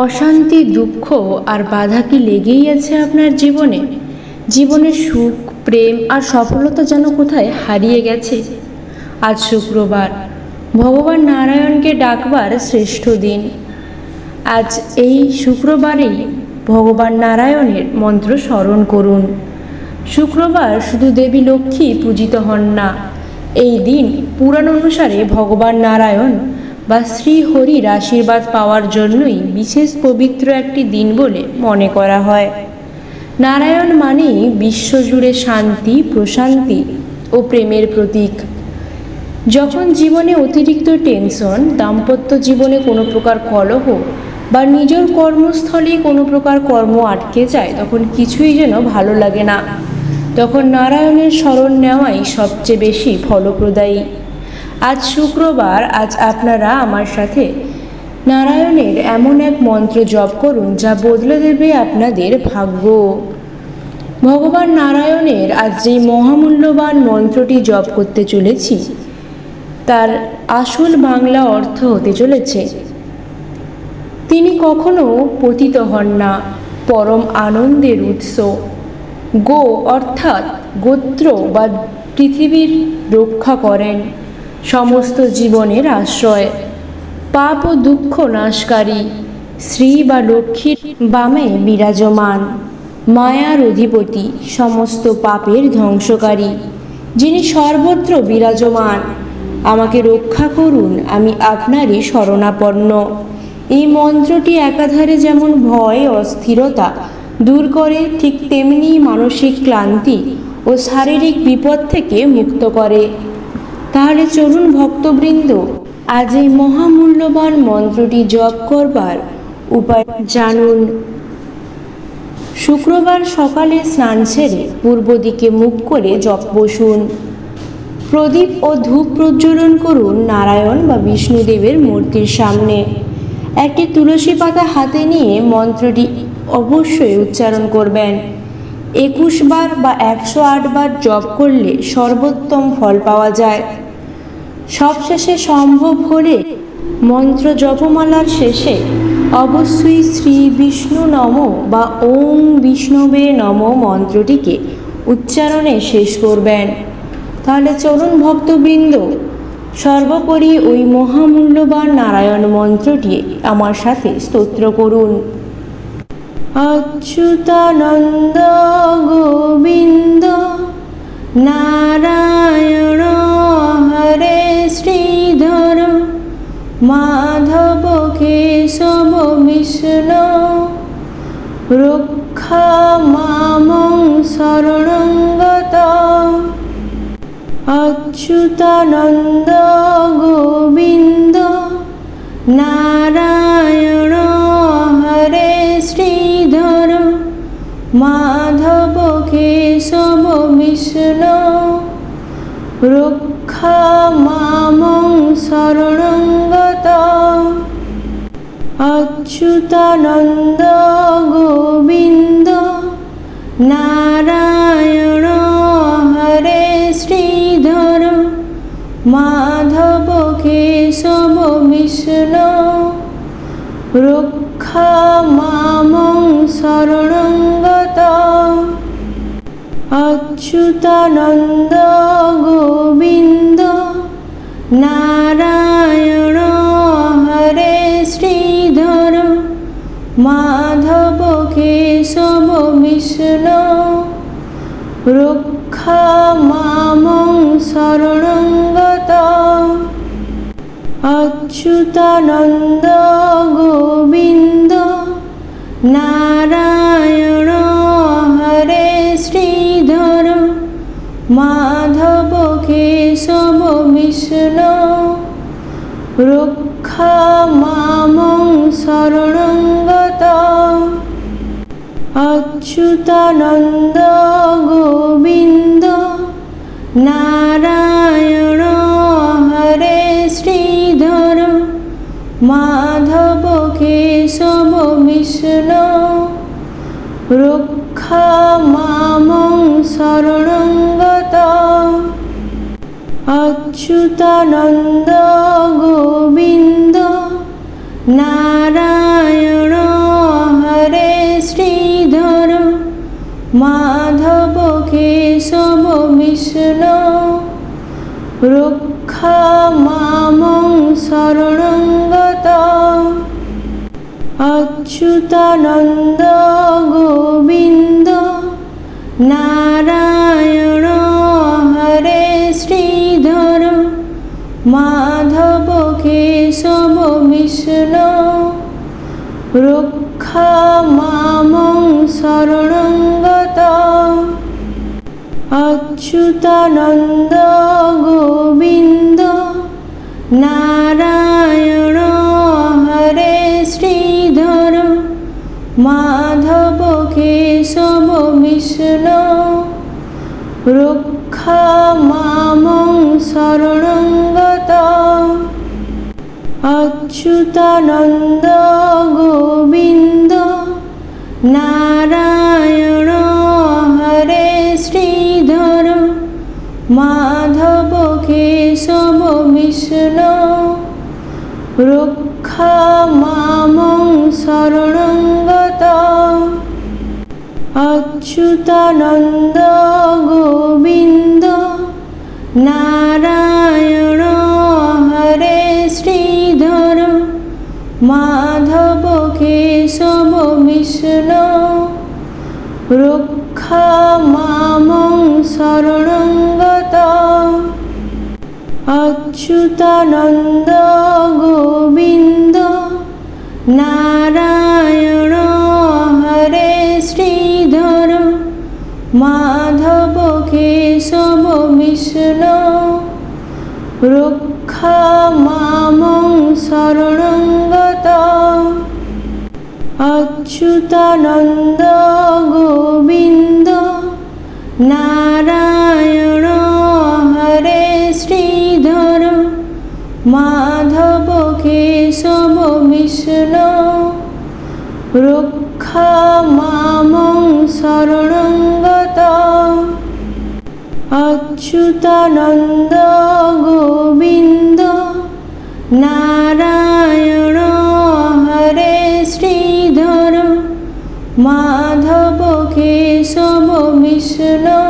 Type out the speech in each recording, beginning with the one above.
অশান্তি, দুঃখ আর বাধা কি লেগেই আছে আপনার জীবনে? জীবনের সুখ, প্রেম আর সফলতা যেন কোথায় হারিয়ে গেছে। আজ শুক্রবার, ভগবান নারায়ণকে ডাকবার শ্রেষ্ঠ দিন। আজ এই শুক্রবারেই ভগবান নারায়ণের মন্ত্র স্মরণ করুন। শুক্রবার শুধু দেবী লক্ষ্মী পূজিত হন না, এই দিন পুরাণ অনুসারে ভগবান নারায়ণ বা শ্রীহরির আশীর্বাদ পাওয়ার জন্যই বিশেষ পবিত্র একটি দিন বলে মনে করা হয়। নারায়ণ মানেই বিশ্বজুড়ে শান্তি, প্রশান্তি ও প্রেমের প্রতীক। যখন জীবনে অতিরিক্ত টেনশন, দাম্পত্য জীবনে কোনো প্রকার কলহ বা নিজের কর্মস্থলে কোনো প্রকার কর্ম আটকে যায়, তখন কিছুই যেন ভালো লাগে না। তখন নারায়ণের শরণ নেওয়াই সবচেয়ে বেশি ফলপ্রদায়ী। আজ শুক্রবার, আজ আপনারা আমার সাথে নারায়ণের এমন এক মন্ত্র জপ করুন যা বদলে দেবে আপনাদের ভাগ্য। ভগবান নারায়ণের আজ যেই মহামূল্যবান মন্ত্রটি জপ করতে চলেছি, তার আসল বাংলা অর্থ হতে চলেছে, তিনি কখনো পতিত হন না, পরম আনন্দের উৎস। গো অর্থাৎ গোত্র বা পৃথিবীর রক্ষা করেন, সমস্ত জীবনের আশ্রয়, পাপ ও দুঃখ নাশকারী, শ্রী বা লক্ষ্মীর বামে বিরাজমান, মায়ার অধিপতি, সমস্ত পাপের ধ্বংসকারী, যিনি সর্বত্র বিরাজমান। আমাকে রক্ষা করুন, আমি আপনারই শরণাপন্ন। এই মন্ত্রটি একাধারে যেমন ভয়, অস্থিরতা দূর করে, ঠিক তেমনি মানসিক ক্লান্তি ও শারীরিক বিপদ থেকে মুক্ত করে। তাহলে চলুন ভক্তবৃন্দ, আজ এই মহামূল্যবান মন্ত্রটি জপ করবার উপায় জানুন। শুক্রবার সকালে স্নান সেরে পূর্ব দিকে মুখ করে জপ বসুন। প্রদীপ ও ধূপ প্রজ্বলন করুন নারায়ণ বা বিষ্ণুদেবের মূর্তির সামনে। একটি তুলসী পাতা হাতে নিয়ে মন্ত্রটি অবশ্যই উচ্চারণ করবেন। 21 বার বা 108 বার জপ করলে সর্বোত্তম ফল পাওয়া যায়। সবশেষে সম্ভব হলে মন্ত্র জপমালার শেষে অবশ্যই শ্রী বিষ্ণু নম বা ওম বিষ্ণবে নম মন্ত্রটিকে উচ্চারণে শেষ করবেন। তাহলে চলুন ভক্তবৃন্দ, সর্বোপরি ওই মহামূল্যবান নারায়ণ মন্ত্রটি আমার সাথে স্তোত্র করুন। অচ্যুতানন্দ গোবিন্দ নারায়ণ হরে শ্রীধর মাধব কেশব বিষ্ণু রক্ষা মামং শরণং গত। অচ্যুতানন্দ গোবিন্দ নারায়ণ হরে শ্রীধর মাধব কেশব বিষ্ণু রক্ষা মামং শরণং গত। অচ্যুতানন্দ গোবিন্দ নারায়ণ হরে শ্রীধর মাধব কেশব বিষ্ণু রক্ষা মামং শরণং গত। অচ্যুতানন্দ গোবিন্দ নারায়ণ হরে শ্রীধর মাধব কেশব বিষ্ণু রক্ষা মামং শরণং গত। অচ্যুতানন্দ গোবিন্দ নারায়ণ হরে শ্রীধর মাধব কেশব বিষ্ণু রক্ষা মামং শরণং গত। অচ্যুতানন্দ গোবিন্দ নারায়ণ হরে শ্রীধর মাধব কেশব বিষ্ণু রক্ষা মামং শরণং গত। অচ্যুতানন্দ গোবিন্দ নারায়ণ মামং শরণং গত। অচ্যুতানন্দ গোবিন্দ নারায়ণ হরে শ্রীধর মাধব কেশব বিষ্ণু রক্ষা মামং শরণং গত। অচ্যুতানন্দ গোবিন্দ নারায়ণ হরে শ্রীধর মাধব কেশব বিষ্ণু রক্ষা মামং শরণং গত। অচ্যুতানন্দ গোবিন্দ নারায়ণ হরে শ্রীধর মাধব কেশব বিষ্ণু রক্ষা মামং শরণং গত। অচ্যুতানন্দ গোবিন্দ নারায়ণ হরে শ্রীধর মাধব কেশব বিষ্ণু রক্ষা মামং শরণং গত। অচ্যুতানন্দ গোবিন্দ নারায়ণ হরে শ্রীধর মাধব কেশব বিষ্ণু রক্ষা মামং শরণং গত। অচ্যুতানন্দ গোবিন্দ নারায়ণ হরে শ্রীধর মাধব কেশব বিষ্ণু রক্ষা মামং শরণং গত। অচ্যুতানন্দ গোবিন্দ নারায়ণ হরে শ্রীধর মাধব কেশব বিষ্ণু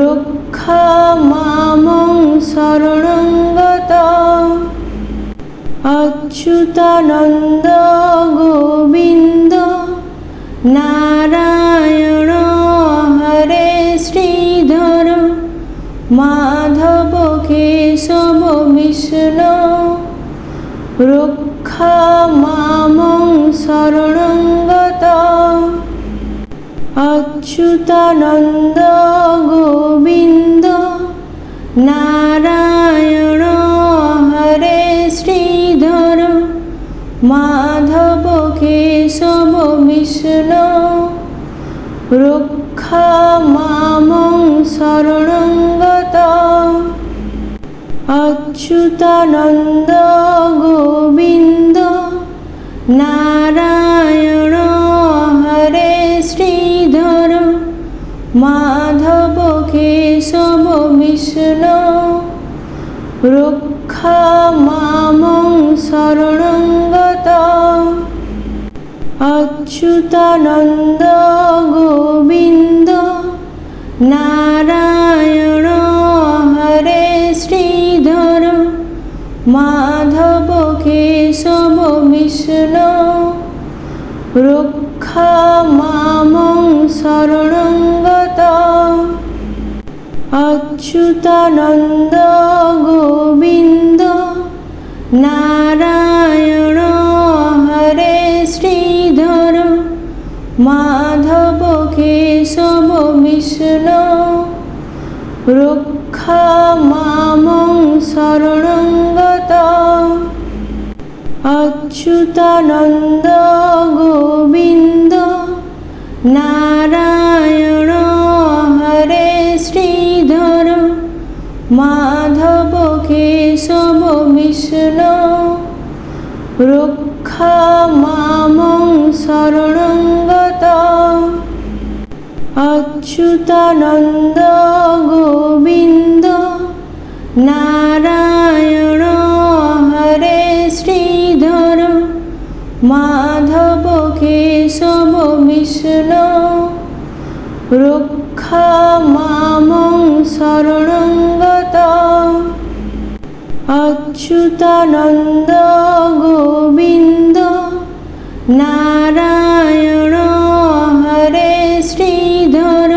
রক্ষা মামং শরণং গত। অচ্যুতানন্দ গোবিন্দ নারায়ণ হরে শ্রীধর মাধব কেশব বিষ্ণু রক্ষা মামং শরণং গত। অচ্যুতানন্দ গোবিন্দ নারায়ণ হরে শ্রীধর মাধব কেশব বিষ্ণু রক্ষা মামং শরণং গত। অচ্যুতানন্দ গোবিন্দ নারায়ণ হরে শ্রীধর মাধব কেশব বিষ্ণু রক্ষা মামং শরণং গত। অচ্যুতানন্দ গোবিন্দ নারায়ণ হরে শ্রীধর মাধব কেশব বিষ্ণু রক্ষা মামং শরণং গত। অচ্যুতানন্দ গোবিন্দ নারায়ণ হরে শ্রীধর মাধব কেশব বিষ্ণু রক্ষা মামং শরণং গত। অচ্যুতানন্দ গোবিন্দ নারায়ণ হরে শ্রীধর মাধব কেশব বিষ্ণু রক্ষা মামং শরণং গত। অচ্যুতানন্দ গোবিন্দ নারায়ণ হরে শ্রীধর মাধব কেশব বিষ্ণু রক্ষা মামং শরণং গত। অচ্যুতানন্দ গোবিন্দ নারায়ণ হরে শ্রীধর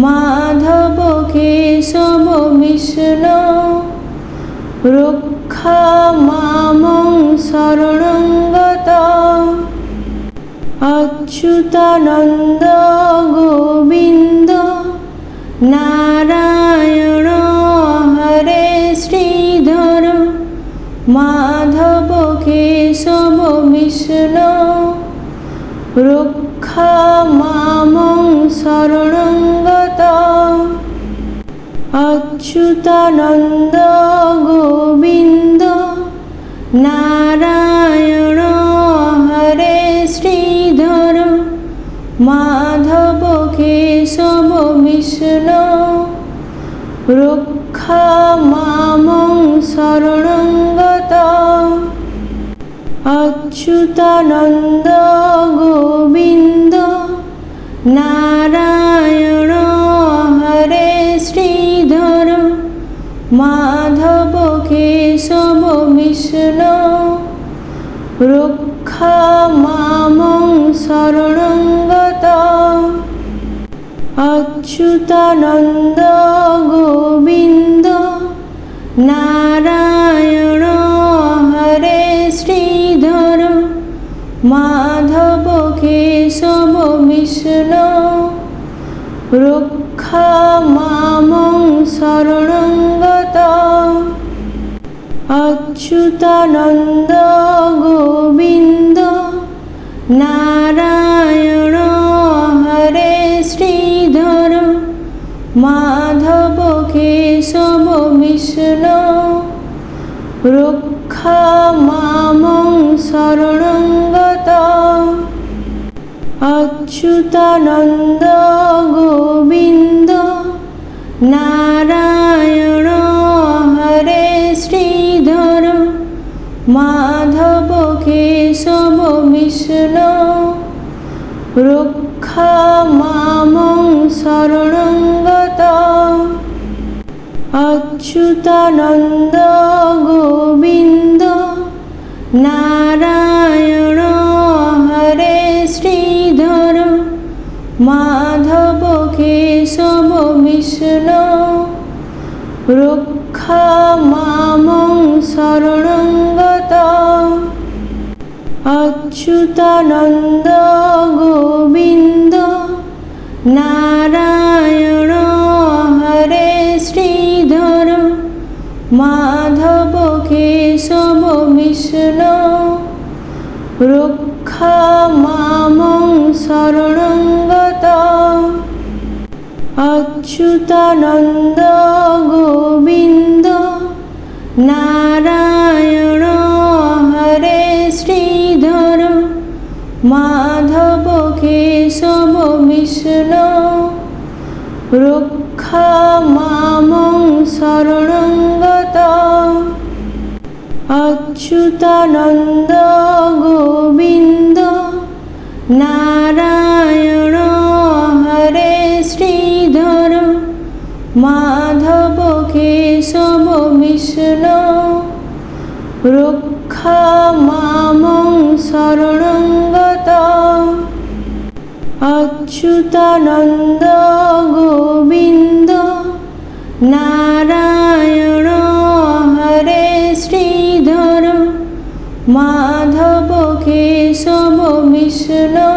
মাধব কেশব বিষ্ণু রক্ষা মামং শরণং গত। অচ্যুতানন্দ গোবিন্দ নারায়ণ হরে শ্রীধর মাধব কেশব বিষ্ণু রক্ষা মামং শরণং গত। অচ্যুতানন্দ গোবিন্দ নারায়ণ হরে শ্রীধর মাধব কেশব বিষ্ণু রক্ষা মামং শরণং গত। অচ্যুতানন্দ গোবিন্দ নারায়ণ হরে শ্রীধর মাধব কেশব বিষ্ণু রক্ষা মামং শরণং গত। অচ্যুতানন্দ গোবিন্দ নারায়ণ হরে শ্রীধর মাধব কেশব বিষ্ণু রক্ষা মামং শরণং গত। অচ্যুতানন্দ গোবিন্দ নারায়ণ হরে শ্রীধর মাধব কেশব বিষ্ণু রক্ষা মামং শরণং গত। অচ্যুতানন্দ গোবিন্দ নারায়ণ হরে শ্রীধর মাধব কেশব বিষ্ণু রক্ষা মামং শরণং গত। অচ্যুতানন্দ গোবিন্দ নারায়ণ হরে শ্রীধর মাধব কেশব বিষ্ণু রক্ষা মামং শরণং গত। অচ্যুতানন্দ গোবিন্দ নারায়ণ হরে শ্রীধর মাধব কেশব বিষ্ণু রক্ষা মামং শরণং গত। অচ্যুতানন্দ গোবিন্দ নারায়ণ হরে শ্রীধর মাধব কেশব বিষ্ণু রক্ষা মামং শরণং গত। অচ্যুতানন্দ গোবিন্দ নারায়ণ হরে শ্রীধর মাধব কেশব বিষ্ণু রক্ষা মামং শরণং গত। অচ্যুতানন্দ গোবিন্দ নারায়ণ হরে শ্রীধর মাধব কেশব বিষ্ণু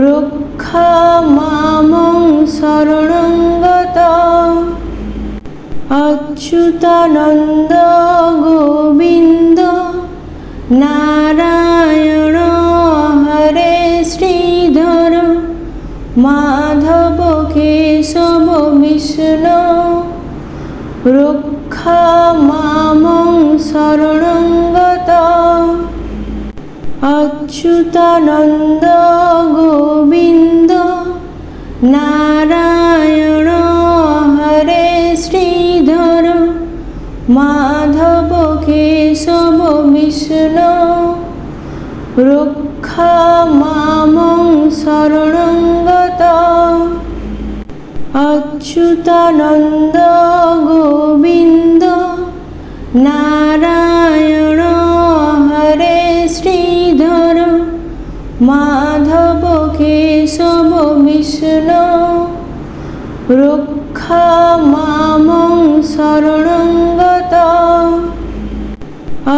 রক্ষা মামং শরণং গত। অচ্যুতানন্দ গোবিন্দ নারায়ণ হরে শ্রীধর মাধব কেশব বিষ্ণু রক্ষা মামং শরণং গত। অচ্যুতানন্দ গোবিন্দ নারায়ণ হরে শ্রীধর মাধব কেশব বিষ্ণু রক্ষা মামং শরণং গত। অচ্যুতানন্দ গোবিন্দ নারায়ণ হরে শ্রীধর মাধব কেশব বিষ্ণু রক্ষামামং শরণং গত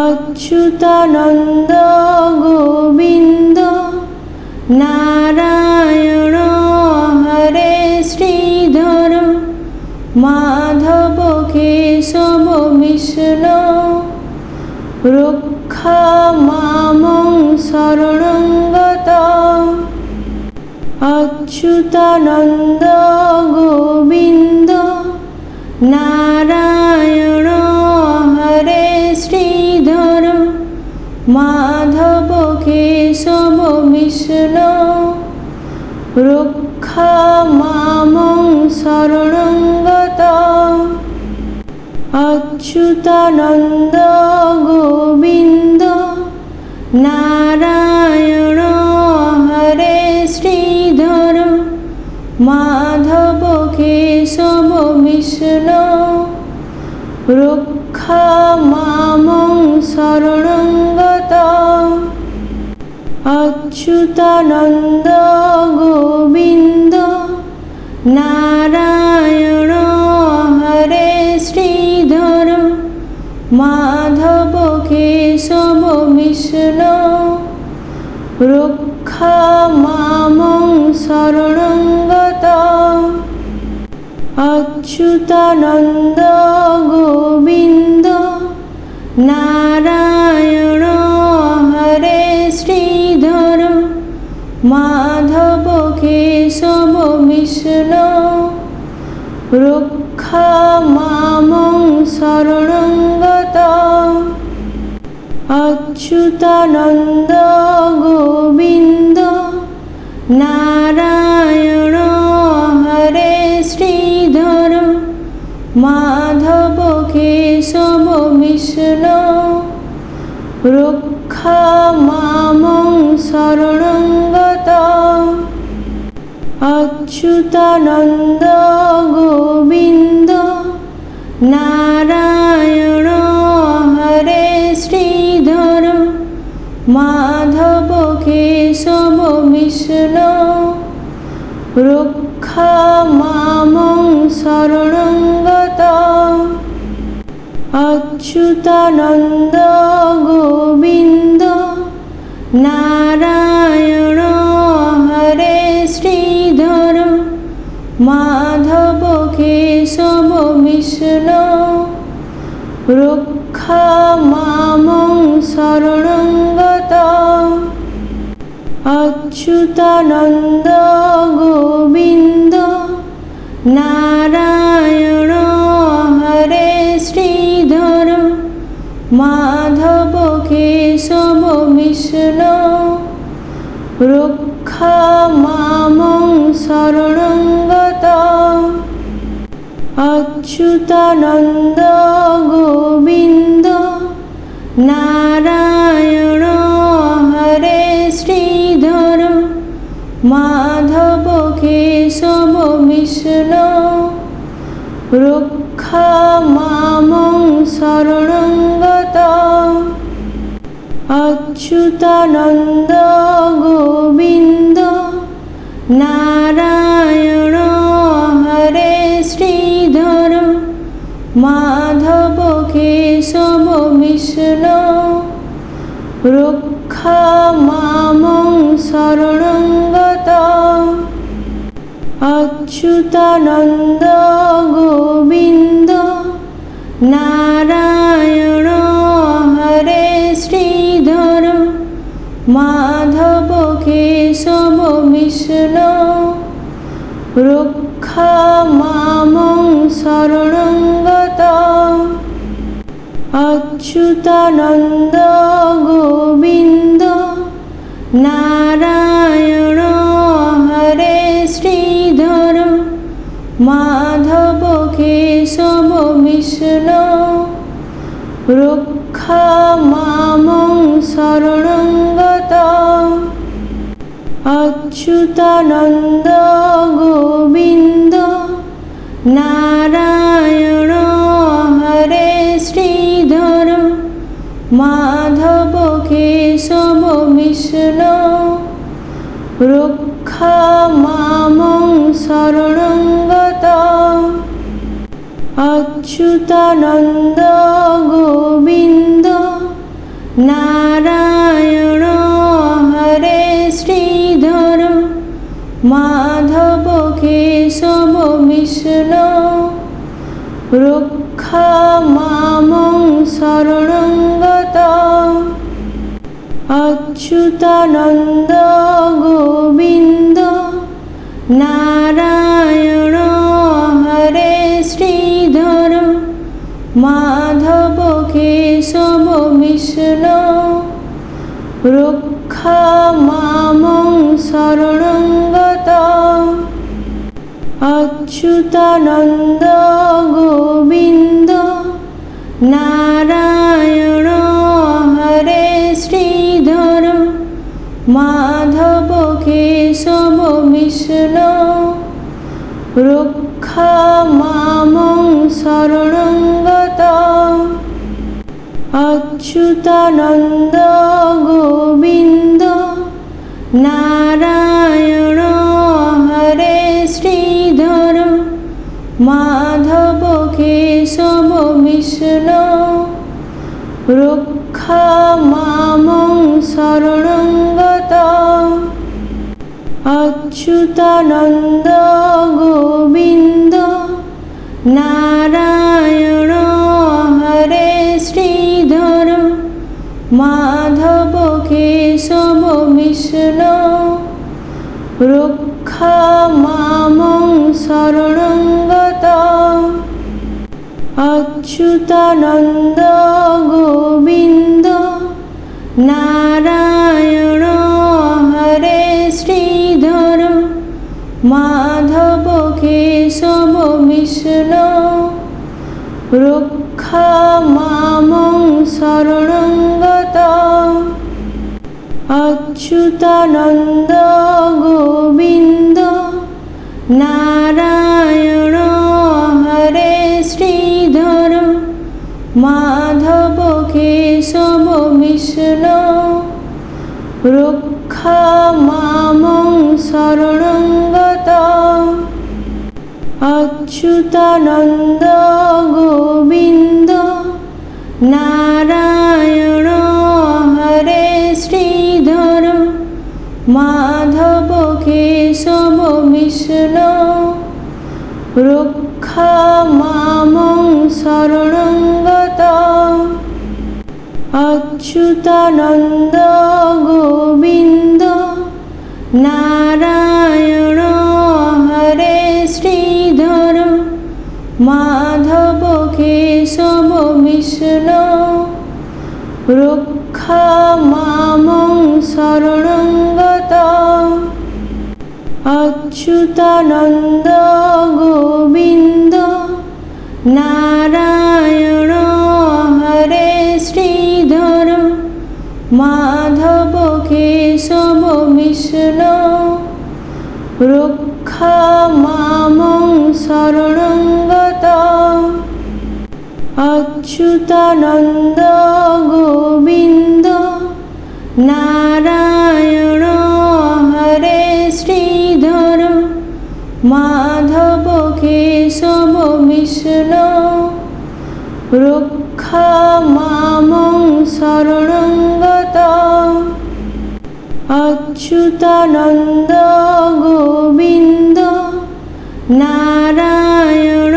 অচ্যুতানন্দ গোবিন্দ নারায়ণ হরে শ্রীধর মাধব কেশব বিষ্ণু রক্ষামামং শরণং গত অচ্যুতানন্দ গোবিন্দ নারায়ণ হরে শ্রীধর মাধব কেশব বিষ্ণু রক্ষামামং শরণং গত অচ্যুতানন্দ গোবিন্দ নারায়ণ হরে শ্রীধর মাধব কেশব বিষ্ণু রক্ষামামং শরণং গত অচ্যুতানন্দ গোবিন্দ নারায়ণ হরে শ্রীধর মাধব কেশব বিষ্ণু রক্ষামামং শরণং গত অচ্যুতানন্দ গোবিন্দ নারায়ণ হরে শ্রীধর মাধব কেশব বিষ্ণু রক্ষামামং শরণং গত অচ্যুতানন্দ গোবিন্দ নারায়ণ হরে শ্রীধর মাধব কেশব বিষ্ণু রক্ষামামং শরণং গত অচ্যুতানন্দ গোবিন্দ নারায়ণ হরে শ্রীধর মাধব কেশব বিষ্ণু রক্ষামামং শরণং গত অচ্যুতানন্দ গোবিন্দ নারায়ণ হরে শ্রীধর মাধব কেশব বিষ্ণু রক্ষামামং শরণং গত অচ্যুতানন্দ গোবিন্দ নারায়ণ হরে শ্রীধর মাধব কেশব বিষ্ণু রক্ষামামং শরণং গত অচ্যুতানন্দ গোবিন্দ নারায়ণ হরে শ্রীধর মাধব কেশব বিষ্ণু রক্ষামামং শরণং গত অচ্যুতানন্দ গোবিন্দ নারায়ণ হরে শ্রীধর মাধব কেশব বিষ্ণু রক্ষামামং শরণং গত অচ্যুতানন্দ গোবিন্দ নারায়ণ হরে শ্রীধর মাধব কেশব বিষ্ণু রক্ষামামং শরণং গত অচ্যুতানন্দ গোবিন্দ নারায়ণ হরে শ্রীধর মাধব কেশব বিষ্ণু রক্ষামামং শরণং গত অচ্যুতানন্দ গোবিন্দ নারায়ণ হরে শ্রীধর রক্ষামামং শরণং গত। অচ্যুতানন্দ গোবিন্দ নারায়ণ হরে শ্রীধর মাধব কেশব বিষ্ণু। রক্ষামামং শরণং গত। অচ্যুতানন্দ গোবিন্দ নারায়ণ হরে শ্রীধর মাধব কেশব বিষ্ণু। রক্ষামামং শরণং গত। অচ্যুতানন্দ গোবিন্দ নারায়ণ হরে শ্রীধর মাধব কেশব বিষ্ণু। রক্ষামামং শরণং গত। অচ্যুতানন্দ গোবিন্দ নারায়ণ হরে শ্রীধর মাধব কেশব বিষ্ণু। রক্ষামামং শরণং গত। অচ্যুতানন্দ গোবিন্দ নারায়ণ হরে শ্রীধর মাধব কেশব বিষ্ণু। রক্ষামামং শরণং গত। অচ্যুতানন্দ গোবিন্দ নারায়ণ হরে শ্রীধর মাধব কেশব বিষ্ণু। রক্ষামামং শরণং গত। অচ্যুতানন্দ গোবিন্দ নারায়ণ হরে শ্রীধর মাধব কেশব বিষ্ণু। রক্ষামামং শরণং গত। অচ্যুতানন্দ গোবিন্দ নারায়ণ হরে শ্রীধর মাধব কেশব বিষ্ণু। রক্ষামামং শরণং গত। অচ্যুতানন্দ গোবিন্দ নারায়ণ হরে শ্রীধর মাধব কেশব বিষ্ণু। রক্ষামামং শরণং গত। অচ্যুতানন্দ গোবিন্দ নারায়ণ হরে শ্রীধর মাধব কেশব বিষ্ণু। রক্ষামামং শরণং গত। অচ্যুতানন্দ গোবিন্দ নারায়ণ হরে শ্রীধর মাধব কেশব বিষ্ণু। রক্ষামামং শরণং গত। অচ্যুতানন্দ গোবিন্দ নারায়ণ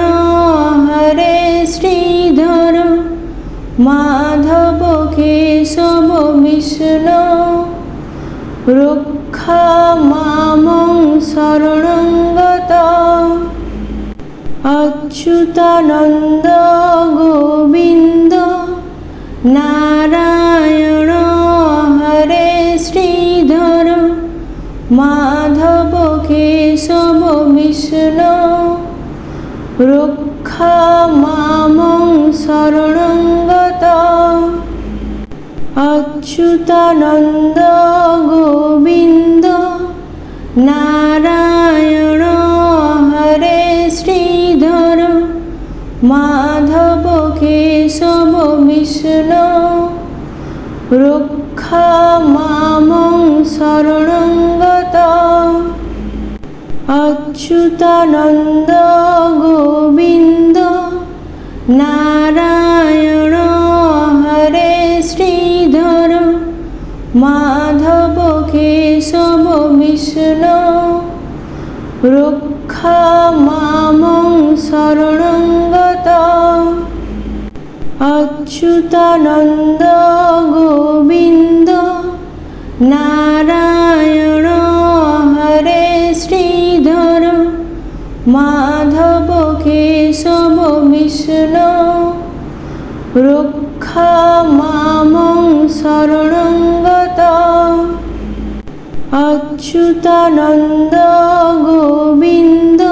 হরে শ্রীধর মাধব কেশব বিষ্ণু। রক্ষামামং শরণং গত। অচ্যুতানন্দ গোবিন্দ নারায়ণ হরে শ্রীধর মাধব কেশব বিষ্ণু। রক্ষামামং শরণং গত। অচ্যুতানন্দ গোবিন্দ নারায়ণ হরে শ্রীধর মাধব কেশব বিষ্ণু। রক্ষামামং শরণং গত। অচ্যুতানন্দ গোবিন্দ নারায়ণ হরে শ্রীধর মাধব কেশব বিষ্ণু রক্ষা মামং শরণং গত। অচ্যুতানন্দ গোবিন্দ নারায়ণ হরে শ্রীধর মাধব কেশব বিষ্ণু রক্ষা মামং শরণং গত। অচ্যুতানন্দ গোবিন্দ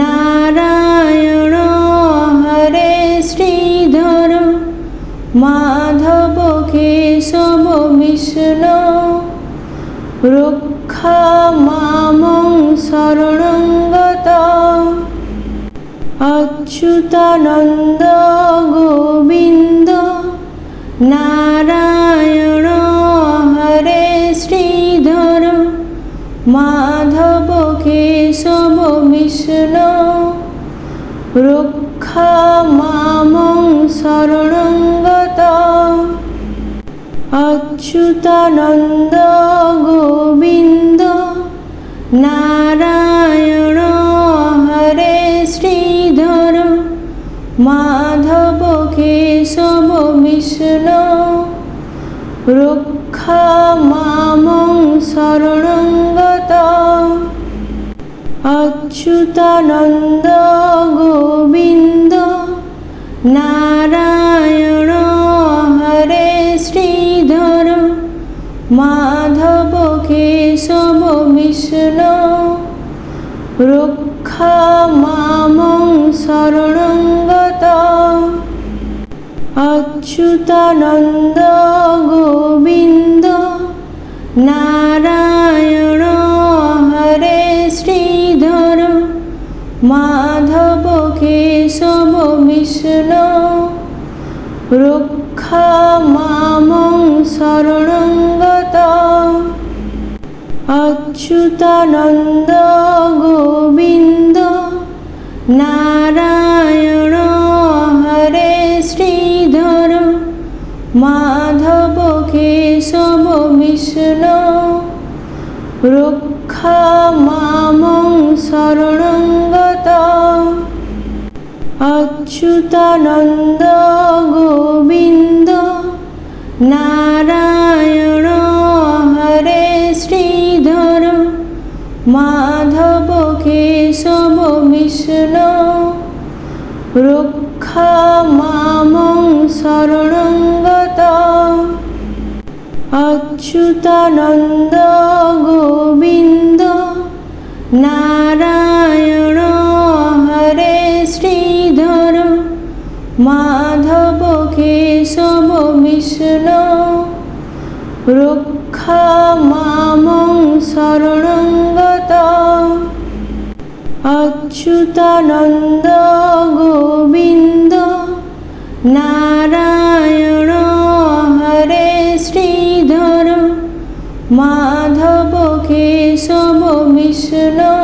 নারায়ণ হরে শ্রীধর মাধব কেশব বিষ্ণু রক্ষা মামং শরণং গত। অচ্যুতানন্দ গোবিন্দ নারায়ণ হরে শ্রীধর মাধব কেশব বিষ্ণু রক্ষা মামং শরণং গত। অচ্যুতানন্দ গোবিন্দ নারায়ণ হরে শ্রীধর মাধব কেশব বিষ্ণু রক্ষা মামং শরণং গত। অচ্যুতানন্দ গোবিন্দ নারায়ণ হরে শ্রীধর মাধব কেশব বিষ্ণু রক্ষা মামং শরণং গত। অচ্যুতানন্দ গোবিন্দ নারায়ণ হরে শ্রীধর মাধব কেশব বিষ্ণু রক্ষা মামং শরণং গত। অচ্যুতানন্দ গোবিন্দ নারায়ণ হরে শ্রীধর মাধব কেশব বিষ্ণু রক্ষা মামং শরণং গত। অচ্যুতানন্দ গোবিন্দ নারায়ণ হরে শ্রীধর মাধব কেশব বিষ্ণু রক্ষা মামং শরণং গত। অচ্যুতানন্দ গোবিন্দ নারায়ণ হরে শ্রীধর মাধব কেশব বিষ্ণু রক্ষা মামং শরণং গত। অচ্যুতানন্দ গোবিন্দ নারায়ণ হরে শ্রীধর মাধব কেশব বিষ্ণু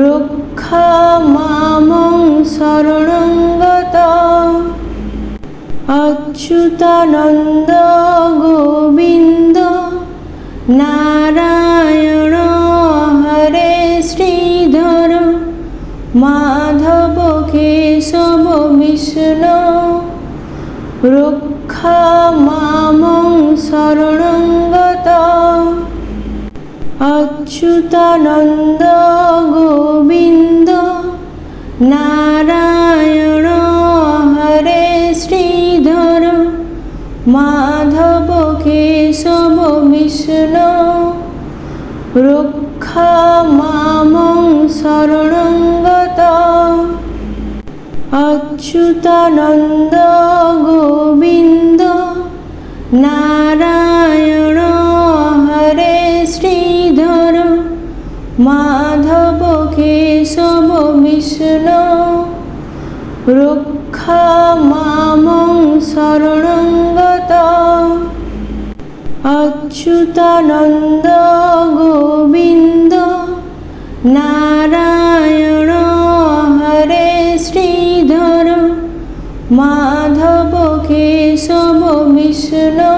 রক্ষা মামং শরণং গত। অচ্যুতানন্দ গোবিন্দ নারায়ণ হরে শ্রীধর মাধব কেশব বিষ্ণু রক্ষা মামং শরণং গত। অচ্যুতানন্দ গোবিন্দ নারায়ণ হরে শ্রীধর মাধব কেশব বিষ্ণু রক্ষা মামং শরণং গত। অচ্যুতানন্দ গোবিন্দ নারায়ণ হরে শ্রীধর মাধব কেশব বিষ্ণু রক্ষা মামং শরণং গত। অচ্যুতানন্দ গোবিন্দ নারায়ণ হরে শ্রীধর মাধব কেশব বিষ্ণু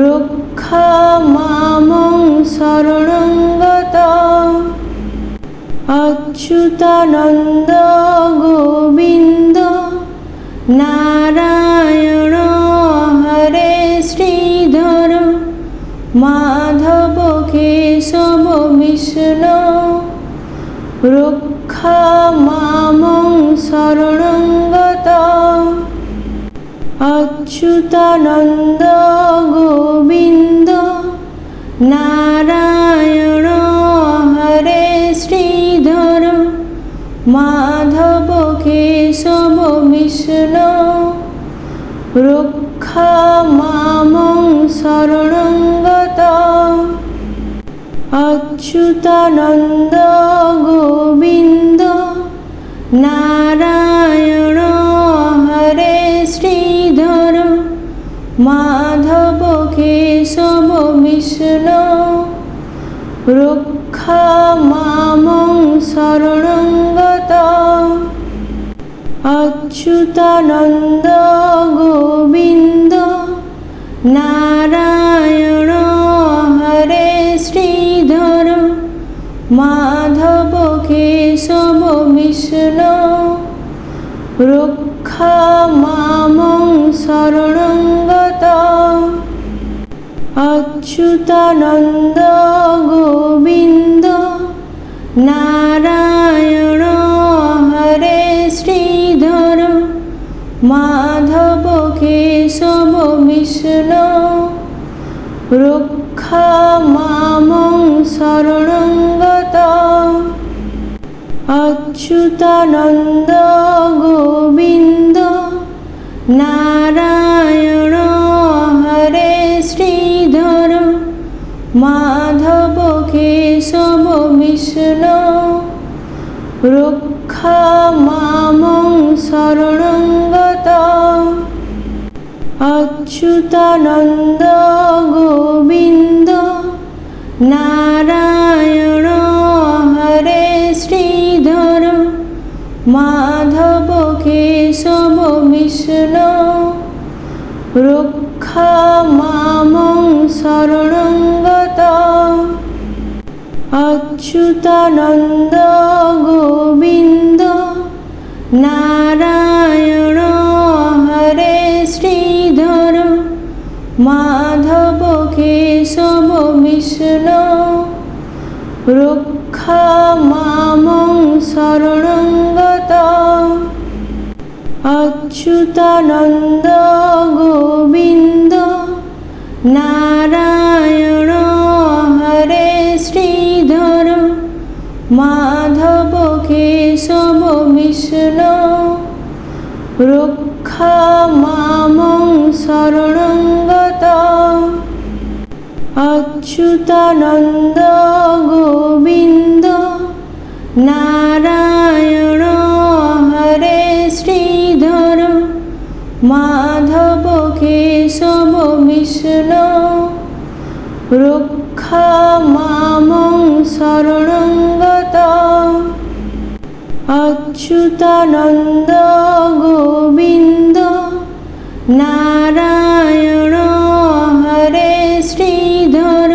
রক্ষা মামং শরণং গত অচ্যুতানন্দ গোবিন্দ নারায়ণ হরে শ্রীধর মাধব কেশব বিষ্ণু রক্ষা মামং শরণং গত অচ্যুতানন্দ গোবিন্দ নারায়ণ হরে শ্রীধর মাধব কেশব বিষ্ণু রক্ষা মামং শরণং গত অচ্যুতানন্দ গোবিন্দ নারায়ণ হরে শ্রীধর মাধব কেশব বিষ্ণু রক্ষা মামং শরণং গত অচ্যুতানন্দ গোবিন্দ নারায়ণ হরে শ্রীধর মাধব কেশব বিষ্ণু রক্ষা মামং শরণং গত অচ্যুতানন্দ গোবিন্দ নারায়ণ হরে শ্রীধর মাধব কেশব বিষ্ণু রক্ষা মামং শরণং গত অচ্যুতানন্দ গোবিন্দ নারায়ণ হরে শ্রীধর মাধব কেশব বিষ্ণু রক্ষা মামং শরণং গত অচ্যুতানন্দ গোবিন্দ নারায়ণ হরে শ্রীধর মাধব কেশব বিষ্ণু রক্ষা মামং শরণং গত অচ্যুতানন্দ গোবিন্দ নারায়ণ হরে শ্রীধর মাধব কেশব বিষ্ণু রক্ষা মামং শরণং গত অচ্যুতানন্দ গোবিন্দ নারায়ণ হরে শ্রীধর মাধব কেশব বিষ্ণু রক্ষা মামং শরণং গত অচ্যুতানন্দ গোবিন্দ নারায়ণ হরে শ্রীধর মাধব কেশব বিষ্ণু রক্ষা মামং শরণং গত অচ্যুতানন্দ গোবিন্দ নারায়ণ হরে শ্রীধর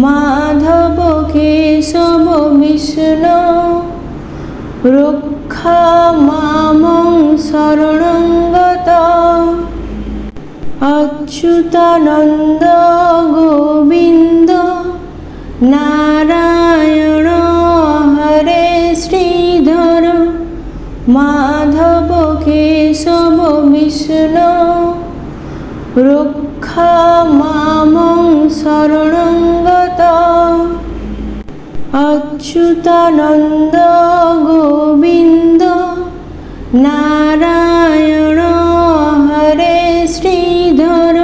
মাধব কেশব বিষ্ণু রক্ষা মামং শরণং গত অচ্যুতানন্দ গোবিন্দ নারায়ণ হরে শ্রীধর মাধব কেশব বিষ্ণু রক্ষা মামং শরণং গত অচ্যুতানন্দ গোবিন্দ নারায়ণ হরে শ্রীধর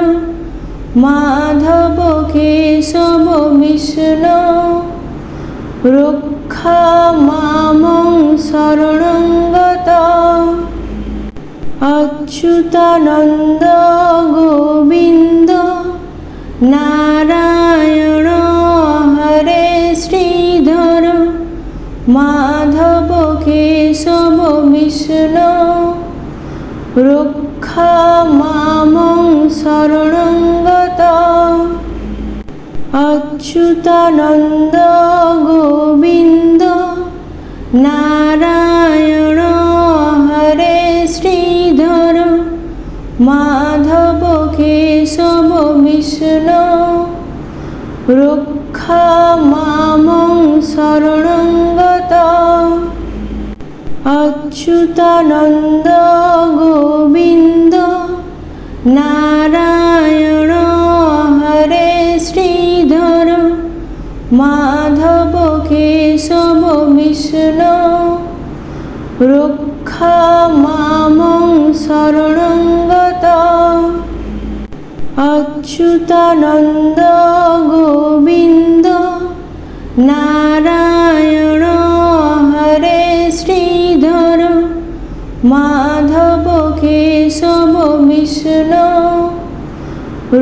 মাধব কেশব বিষ্ণু রক্ষা মামং শরণং গত অচ্যুতানন্দ গোবিন্দ নারায়ণ হরে শ্রীধর মামং শরণং গত। অচ্যুতানন্দ গোবিন্দ নারায়ণ হরে শ্রীধর মাধব কেশব বিষ্ণু রক্ষা মামং শরণং গত। অচ্যুতানন্দ গোবিন্দ নারায়ণ হরে শ্রীধর মাধব কেশব বিষ্ণু রক্ষা মামং শরণং গত। অচ্যুতানন্দ গোবিন্দ নারায়ণ হরে শ্রীধর মাধব কেশব বিষ্ণু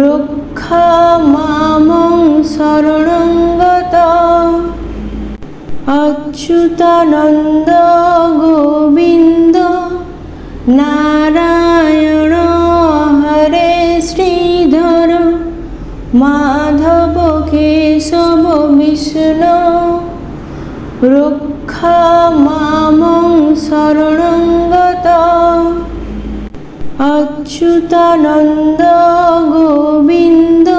রক্ষা মামং শরণং গত। অচ্যুতানন্দ গোবিন্দ নারায়ণ হরে শ্রীধর মাধব কেশব বিষ্ণু রক্ষা মামং শরণং গত। অচ্যুতানন্দ গোবিন্দ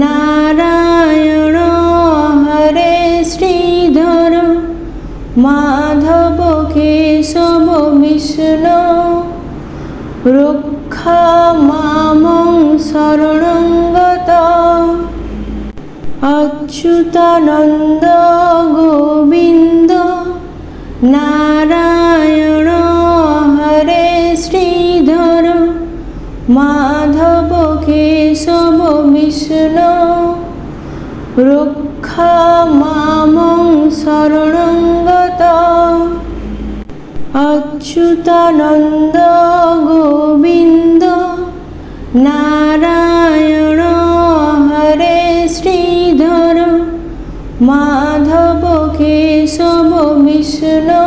নারায়ণ হরে শ্রীধর মাধব কেশব বিষ্ণু রক্ষা মামং শরণং গত। অচ্যুতানন্দ গোবিন্দ নারায়ণ হরে শ্রীধর মাধব কেশব বিষ্ণু রক্ষা মামং শরণং গত। অচ্যুতানন্দ গোবিন্দ নারায়ণ হরে শ্রীধর মাধব কেশব বিষ্ণু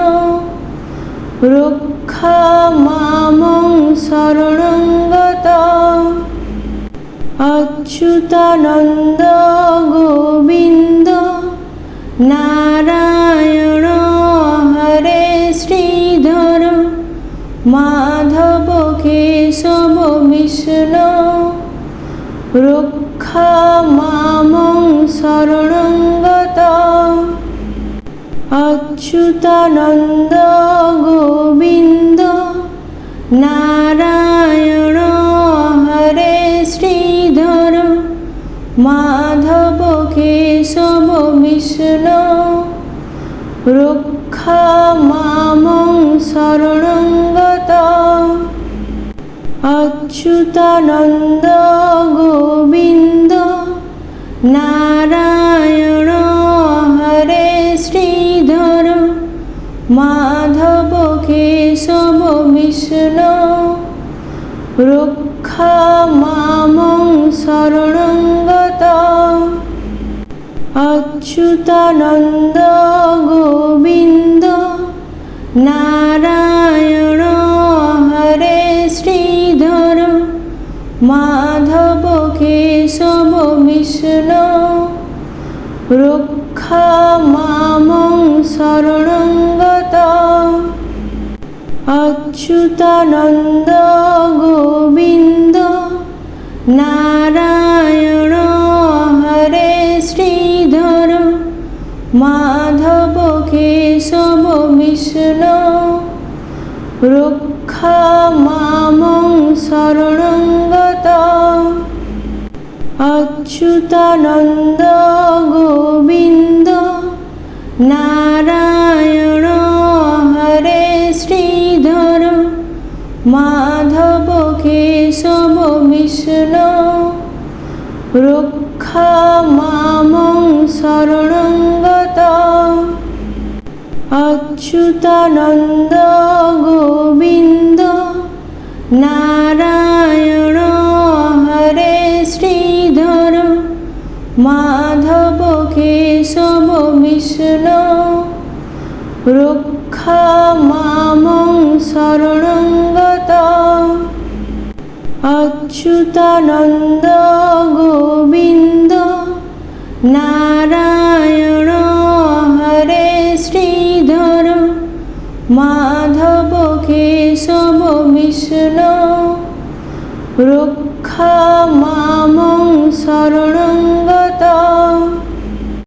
রক্ষা মামং শরণং গত। অচ্যুতানন্দ গোবিন্দ নারায়ণ হরে শ্রীধর মাধব কেশব বিষ্ণু রক্ষা মামং শরণং গত। অচ্যুতানন্দ গোবিন্দ নারায়ণ হরে শ্রীধর মাধব কেশব বিষ্ণু রক্ষা মামং শরণং গত। অচ্যুতানন্দ গোবিন্দ নারায়ণ হরে শ্রীধর মাধব কেশব বিষ্ণু রক্ষা মামং শরণং গত। অচ্যুতানন্দ গোবিন্দ নারায়ণ হরে শ্রীধর মাধব কেশব বিষ্ণু রক্ষা মামং শরণং গত। অচ্যুতানন্দ গোবিন্দ নারায়ণ হরে শ্রীধর মাধব কেশব বিষ্ণু রক্ষা মামং শরণং গত। অচ্যুতানন্দ গোবিন্দ নারায়ণ হরে শ্রীধর মাধব কেশব বিষ্ণু রক্ষা মামং শরণং গত। অচ্যুতানন্দ গোবিন্দ নারায়ণ হরে শ্রীধর মাধব কেশব বিষ্ণু রক্ষা মামং শরণং গত। অচ্যুতানন্দ গোবিন্দ নারায়ণ হরে শ্রীধর মাধব কেশব বিষ্ণু রক্ষা মামং শরণং গত